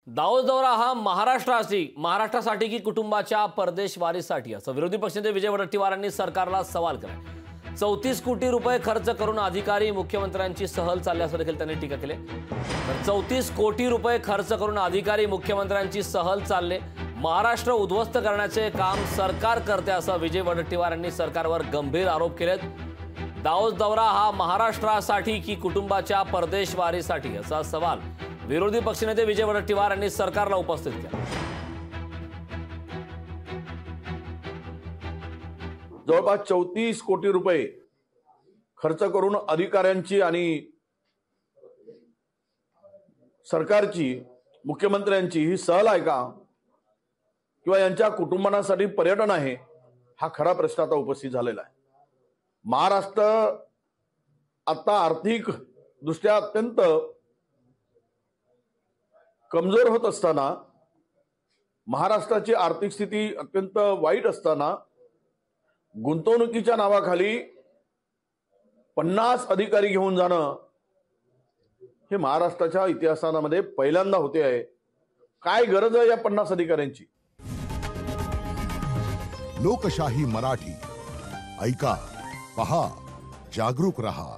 दाऊद दौरा हा महाराष्ट्रासाठी की कुटुंबाच्या परदेशवारीसाठी असं विरोधी पक्षनेते विजय वडेट्टीवारांनी सरकारला सवाल केला। 34 कोटी रुपये खर्च करून अधिकारी मुख्यमंत्र्यांची सहल चालल्याचं देखील त्यांनी टीका केली। 34 कोटी रुपये खर्च करून अधिकारी मुख्यमंत्र्यांची सहल चालले, महाराष्ट्र उद्ध्वस्त करण्याचे काम सरकार करते असं विजय वडेट्टीवार यांनी सरकारवर गंभीर आरोप केलेत। दाऊद दौरा हा महाराष्ट्रासाठी की कुटुंबाच्या परदेशवारीसाठी असा सवाल विरोधी पक्षनेते विजय वडेट्टीवार यांनी सरकारला उपस्थित केला। जवळपास 34 कोटी रुपये खर्च करून अधिकाऱ्यांची आणि सरकारची मुख्यमंत्र्यांची ही सहल आहे का किंवा यांच्या कुटुंबांसाठी पर्यटन आहे, हा खरा प्रश्न आता उपस्थित झालेला आहे। महाराष्ट्र आता आर्थिक दृष्ट्या अत्यंत कमजोर होत असताना, महाराष्ट्राची आर्थिक स्थिती अत्यंत वाईट असताना गुंतवणुकीच्या नावाखाली 50 अधिकारी घेऊन जाणं हे महाराष्ट्राच्या इतिहासामध्ये पहिल्यांदा होते आहे। काय गरज आहे या 50 अधिकाऱ्यांची? लोकशाही मराठी ऐका, पहा, जागरूक रहा।